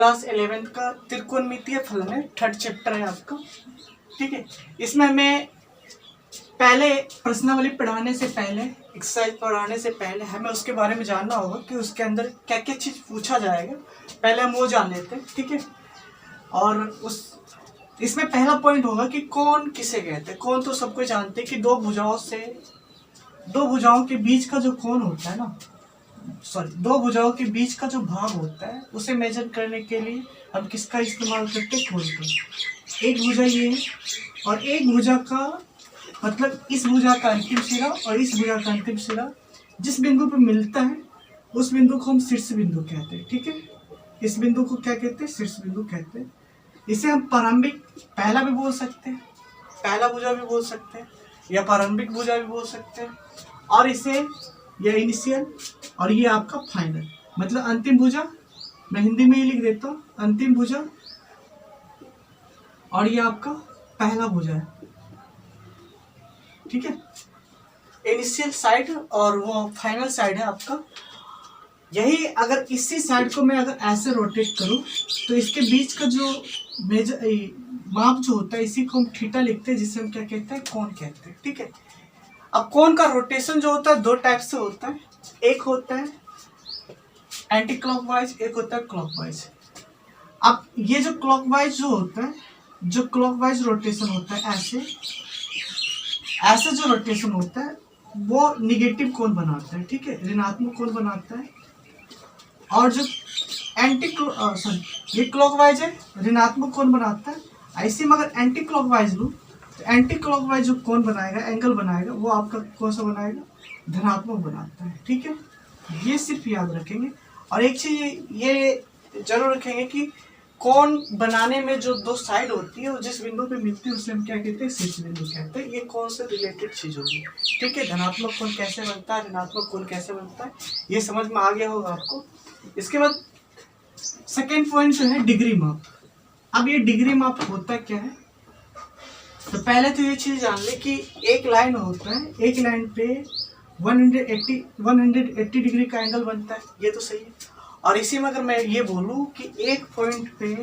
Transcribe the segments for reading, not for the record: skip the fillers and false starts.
Class 11th का त्रिकोणमितीय फलन है, 3rd चैप्टर है आपका। ठीक है, इसमें हमें पहले प्रश्नावली पढ़ाने से पहले, एक्सरसाइज पढ़ाने से पहले हमें उसके बारे में जानना होगा कि उसके अंदर क्या क्या चीज़ पूछा जाएगा, पहले हम वो जान लेते हैं। ठीक है, और इसमें पहला पॉइंट होगा कि कौन किसे कहते हैं। कौन तो सबको जानते हैं कि दो भुजाओं के बीच का जो कोण होता है ना, दो भुजाओं के बीच का जो भाग होता है उसे मेजर करने के लिए हम किसका इस्तेमाल करते हैं, कोण का। एक भुजा ये है और एक भुजा का मतलब इस भुजा का अंतिम सिरा और इस भुजा का अंतिम सिरा जिस बिंदु पर मिलता है उस बिंदु को हम शीर्ष बिंदु कहते हैं। ठीक है, इस बिंदु को क्या कहते हैं, शीर्ष बिंदु कहते हैं। इसे हम प्रारंभिक पहला भी बोल सकते हैं, पहला भुजा भी बोल सकते हैं, या प्रारंभिक भुजा भी बोल सकते हैं, और इसे यह इनिशियल और ये आपका फाइनल, मतलब अंतिम भुजा। मैं हिंदी में ही लिख देता हूँ, अंतिम भुजा और ये आपका पहला भुजा है। ठीक है, इनिशियल साइड और वो फाइनल साइड है आपका। यही अगर इसी साइड को मैं अगर ऐसे रोटेट करूं तो इसके बीच का जो मेजर माप जो होता है इसी को हम थीटा लिखते हैं, जिसे हम क्या कहते हैं, कोण कहते हैं। ठीक है, अब कोण का रोटेशन जो होता है दो टाइप से होता है, एक होता है एंटी क्लॉकवाइज, एक होता है क्लॉकवाइज। अब ये जो क्लॉकवाइज जो होता है, जो क्लॉकवाइज रोटेशन होता है, ऐसे जो रोटेशन होता है वो निगेटिव कोण बनाता है। ठीक है, ऋणात्मक कोण बनाता है। और जो ये क्लॉकवाइज है, ऋणात्मक कोण बनाता है। ऐसे में अगर एंटी क्लॉकवाइज लूँ तो एंटी क्लॉकवाइज जो कोण बनाएगा, एंगल बनाएगा, वो आपका कौन सा बनाएगा, धनात्मक बनाता है। ठीक है, ये सिर्फ याद रखेंगे। और एक चीज ये जरूर रखेंगे कि कोण बनाने में जो दो साइड होती है वो जिस बिंदु पे मिलती है उसे हम क्या कहते हैं, शीर्ष बिंदु कहते हैं। ये कौन से रिलेटेड चीज होगी। ठीक है, धनात्मक कोण कैसे बनता है, ऋणात्मक कोण कैसे बनता है, ये समझ में आ गया होगा आपको। इसके बाद सेकेंड पॉइंट जो है डिग्री माप। अब ये डिग्री माप होता क्या है, तो पहले तो ये चीज जान ले कि एक लाइन होता है, एक लाइन पे 180 डिग्री का एंगल बनता है, ये तो सही है। और इसी में अगर मैं ये बोलूँ कि एक पॉइंट पे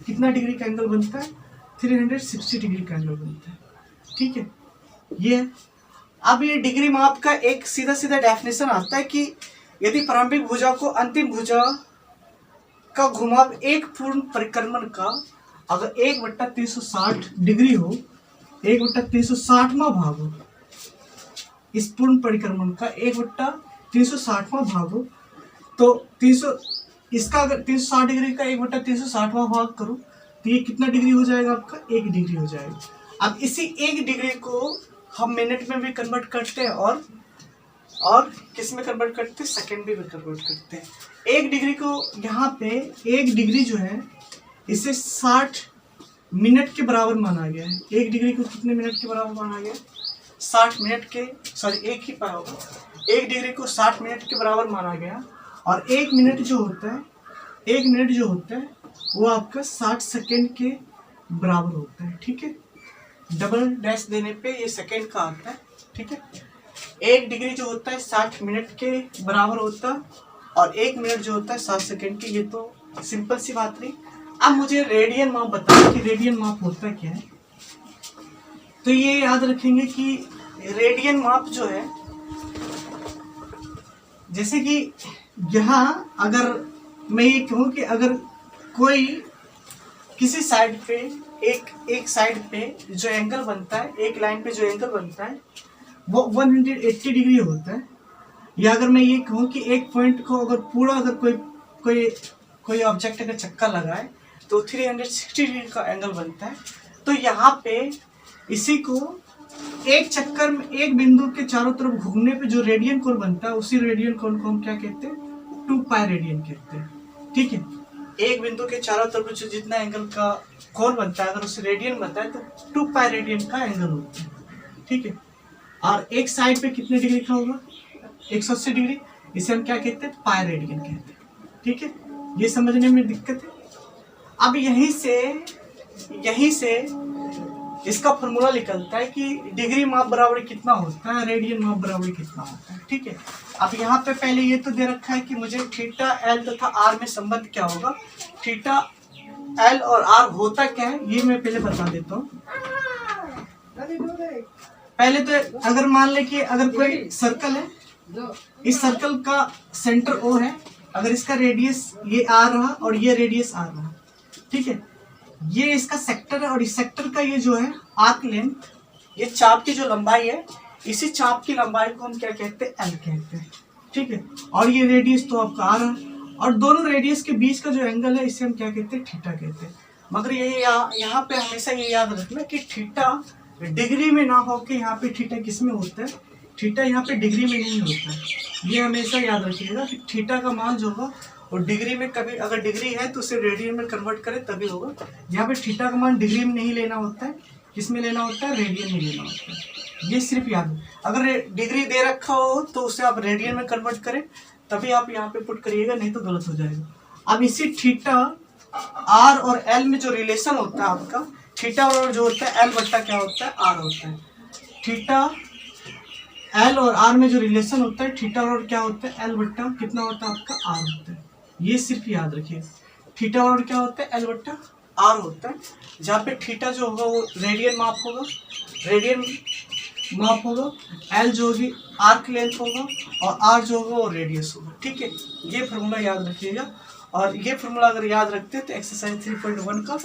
कितना डिग्री का एंगल बनता है, 360 डिग्री का एंगल बनता है। ठीक है, ये अब ये डिग्री माप का एक सीधा सीधा डेफिनेशन आता है कि यदि प्रारंभिक भुजा को अंतिम भुजा का घुमाव एक पूर्ण परिक्रमण का अगर 1/360 डिग्री हो, 1/360वां भाग हो, इस पूर्ण परिक्रमण का 1/360वां भाग हो, तो 300 इसका अगर 360 डिग्री का 1/360वां भाग करूं तो ये कितना डिग्री हो जाएगा आपका, 1 डिग्री हो जाएगा। अब इसी 1 डिग्री को हम मिनट में भी कन्वर्ट करते हैं और किस में कन्वर्ट करते हैं, सेकेंड में भी कन्वर्ट करते हैं। 1 डिग्री को यहाँ पे 1 डिग्री जो है इसे 60 मिनट के बराबर माना गया है। 1 डिग्री को कितने मिनट के बराबर माना गया, 60 मिनट के, सॉरी एक ही पाया होगा, 1 डिग्री को 60 मिनट के बराबर माना गया। और 1 मिनट जो होता है वो आपका 60 सेकेंड के बराबर होता है। ठीक है, डबल डैश देने पे ये सेकेंड का आता है। ठीक है, 1 डिग्री जो होता है 60 मिनट के बराबर होता है और 1 मिनट जो होता है 60 सेकेंड के। ये तो सिंपल सी बात नहीं। अब मुझे रेडियन माप बताओ कि रेडियन माप होता क्या है। तो ये याद रखेंगे कि रेडियन माप जो है, जैसे कि यहाँ अगर मैं ये कहूँ कि अगर कोई किसी साइड पे एक साइड पे जो एंगल बनता है, एक लाइन पे जो एंगल बनता है वो 180 डिग्री होता है, या अगर मैं ये कहूँ कि एक पॉइंट को अगर पूरा अगर कोई ऑब्जेक्ट अगर चक्कर लगाए तो 360 डिग्री का एंगल बनता है। तो यहाँ पे इसी को एक चक्कर में एक बिंदु के चारों तरफ घूमने पे जो रेडियन कोण बनता है, उसी रेडियन कोण को हम क्या कहते हैं, 2π रेडियन कहते हैं। ठीक है, एक बिंदु के चारों तरफ जो जितना एंगल का कोण बनता है अगर उसे रेडियन बनता है तो 2π रेडियन का एंगल होता है। ठीक है, और एक साइड पे कितने डिग्री का होगा, 180 डिग्री, इसे हम क्या कहते हैं, पाई रेडियन कहते हैं। ठीक है, ये समझने में दिक्कत है। अब यहीं से इसका फॉर्मूला निकलता है कि डिग्री माप बराबर कितना होता है, रेडियन माप बराबर कितना होता है। ठीक है, अब यहाँ पे पहले ये तो दे रखा है कि मुझे थीटा एल तथा आर में संबंध क्या होगा, थीटा एल और आर होता क्या है ये मैं पहले बता देता हूँ। पहले तो अगर मान ले कि अगर कोई सर्कल है, इस सर्कल का सेंटर ओ है, अगर इसका रेडियस ये आर रहा और ये रेडियस आर रहा, ठीक है, ये इसका सेक्टर है और इस सेक्टर का ये जो है आर्क लेंथ, ये चाप की जो लंबाई है, इसी चाप की लंबाई को हम क्या कहते हैं, एल कहते हैं, ठीक है। और ये रेडियस तो आपका आर है और दोनों रेडियस के बीच का जो एंगल है इसे हम क्या कहते हैं, थीटा कहते हैं। मगर ये यहाँ पे हमेशा ये याद रखना कि थीटा डिग्री में ना हो के यहाँ पे थीटा किस में होता है, थीटा यहाँ पे डिग्री में नहीं होता है। ये हमेशा याद रखिएगा कि थीटा का मान जो होगा और डिग्री में, कभी अगर डिग्री है तो उसे रेडियन में कन्वर्ट करें तभी होगा। यहाँ पे थीटा का मान डिग्री में नहीं लेना होता है, किस में लेना होता है, रेडियन में लेना होता है। ये सिर्फ याद, अगर डिग्री दे रखा हो तो उसे आप रेडियन में कन्वर्ट करें तभी आप यहाँ पे पुट करिएगा, नहीं तो गलत हो जाएगा। अब इसी थीटा आर और एल में जो रिलेशन होता है आपका, थीटा और जो होता है एल बट्टा क्या होता है, आर होता है। थीटा एल और आर में जो रिलेशन होता है, थीटा और क्या होता है, एल बट्टा कितना होता है आपका, आर होता है। ये सिर्फ याद रखिए, थीटा और क्या होता है, एल बट्टा आर होता है। जहाँ पे थीटा जो होगा वो रेडियन माप होगा, रेडियन माप होगा, एल जो होगी आर्क लेंथ होगा और आर जो होगा वो रेडियस होगा, ठीक है। ये फार्मूला याद रखिएगा और ये फार्मूला अगर याद रखते हैं तो एक्सरसाइज 3.1 का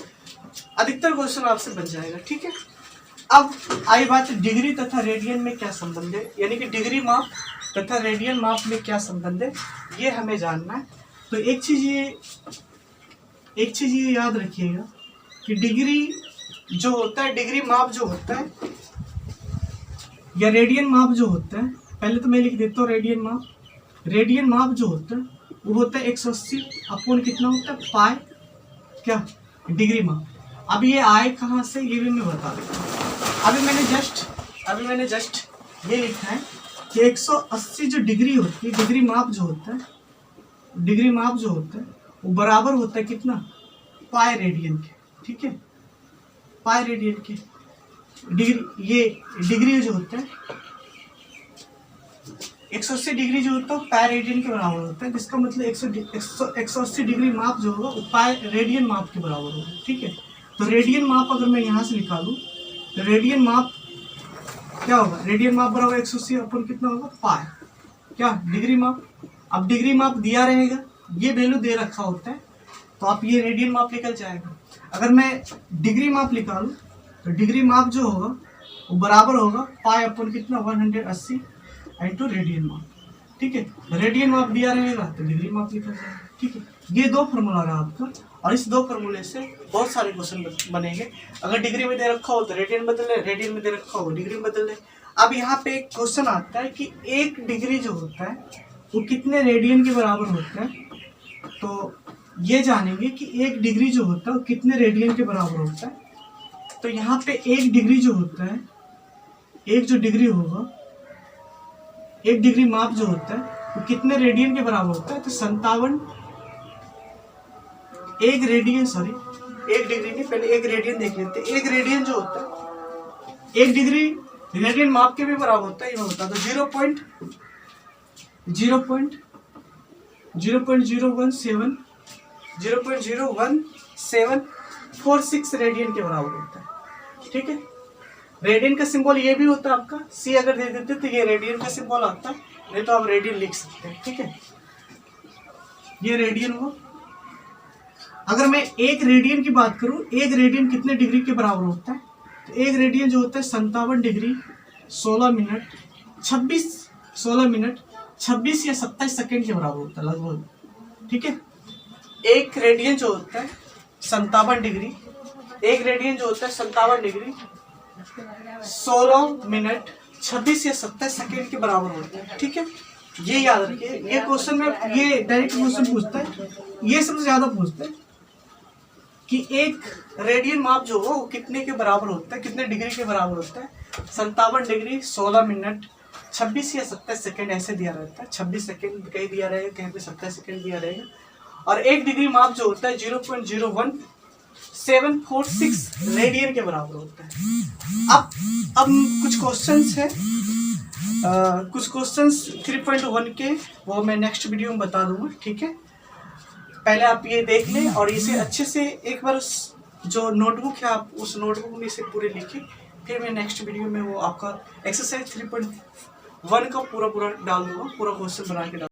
अधिकतर क्वेश्चन आपसे बन जाएगा, ठीक है। अब आई बात डिग्री तथा रेडियन में क्या संबंध है, यानी कि डिग्री माप तथा रेडियन माप में क्या संबंध है, ये हमें जानना है। तो एक चीज ये याद रखिएगा कि डिग्री जो होता है, डिग्री माप जो होता है या रेडियन माप जो होता है, पहले तो मैं लिख देता हूँ रेडियन माप। रेडियन माप जो होता है वो होता है 180 अपॉन कितना होता है, पाई क्या, डिग्री माप। अब ये आए कहाँ से ये भी मैं बता देता हूँ। अभी मैंने जस्ट ये लिखा है कि 180 जो डिग्री होती है, डिग्री माप जो होता है, डिग्री माप जो होता है वो बराबर होता है कितना, पाई रेडियन के, ठीक है, पाई रेडियन के। डिग्री, ये डिग्री जो होता है 180 डिग्री जो होता है पाई रेडियन के बराबर होता है, जिसका मतलब 180 डिग्री माप जो होगा वो पाई रेडियन माप के बराबर होगा, ठीक है। तो रेडियन माप अगर मैं यहाँ से निकालूं तो रेडियन माप क्या होगा, रेडियन माप बराबर 180 अपन कितना होगा, पाई क्या, डिग्री माप। अब डिग्री माप दिया रहेगा, ये वैल्यू दे रखा होता है तो आप ये रेडियन माप निकल जाएगा। अगर मैं डिग्री माप निकालूं तो डिग्री माप जो होगा वो बराबर होगा पाई अपन कितना 180 इंटू रेडियन माप, ठीक है। रेडियन माप दिया रहेगा तो डिग्री माप निकल जाएगा, ठीक है। ये दो फार्मूला रहा आपका और इस दो फार्मूले से बहुत सारे क्वेश्चन बनेंगे। अगर डिग्री में दे रखा हो तो रेडियन बदल ले, रेडियन में दे रखा हो डिग्री बदल ले। अब यहाँ पे एक क्वेश्चन आता है कि एक डिग्री जो होता है वो कितने रेडियन के बराबर होता है, तो ये जानेंगे कि एक डिग्री जो होता है वो कितने रेडियन के बराबर होता है। तो यहाँ पे एक डिग्री जो होता है, एक जो डिग्री होगा, एक डिग्री माप जो होता है वो कितने रेडियन के बराबर होता है, तो 57, एक रेडियन, सॉरी एक डिग्री नहीं, पहले एक रेडियन देख लेते हैं। एक रेडियन जो होता है एक डिग्री रेडियन माप के भी बराबर होता है, ये होता है तो 0.01746 रेडियन के बराबर होता है, ठीक है। रेडियन का सिंबल ये भी होता है आपका, सी अगर दे देते तो ये रेडियन का सिंबल आता है, नहीं तो आप रेडियन लिख सकते हैं, ठीक है। ये रेडियन हुआ। अगर मैं एक रेडियन की बात करूं, एक रेडियन कितने डिग्री के बराबर होता है, तो एक रेडियन जो होता है 57 डिग्री 16 मिनट 26 या 27 सेकेंड के बराबर होता है लगभग, ठीक है। एक रेडियन जो होता है 57 डिग्री, एक रेडियन जो होता है 57 डिग्री 16 मिनट 26 या 27 सेकेंड के बराबर होता है, ठीक है। ये याद रखिए। ये क्वेश्चन में ये डायरेक्ट क्वेश्चन पूछता है, ये सबसे ज्यादा पूछता है कि एक रेडियन माप जो हो वो कितने के बराबर होता है, कितने डिग्री के बराबर होता है। 57 डिग्री 16 मिनट 26 या 27 सेकेंड ऐसे दिया रहता है, 26 सेकेंड कहीं दिया रहेगा, कहीं पे 27 सेकेंड दिया रहेगा। और एक डिग्री माप जो होता है 0.01746 रेडियन के बराबर होता है। अब कुछ क्वेश्चंस है, कुछ क्वेश्चंस 3.1 के वो मैं नेक्स्ट वीडियो में बता दूंगा, ठीक है। पहले आप ये देख लें और इसे अच्छे से एक बार जो नोटबुक है आप उस नोटबुक में इसे पूरे लिखें, फिर मैं नेक्स्ट वीडियो में वो आपका एक्सरसाइज 3.1 का पूरा डाल दूंगा, पूरा क्वेश्चन बना के डाल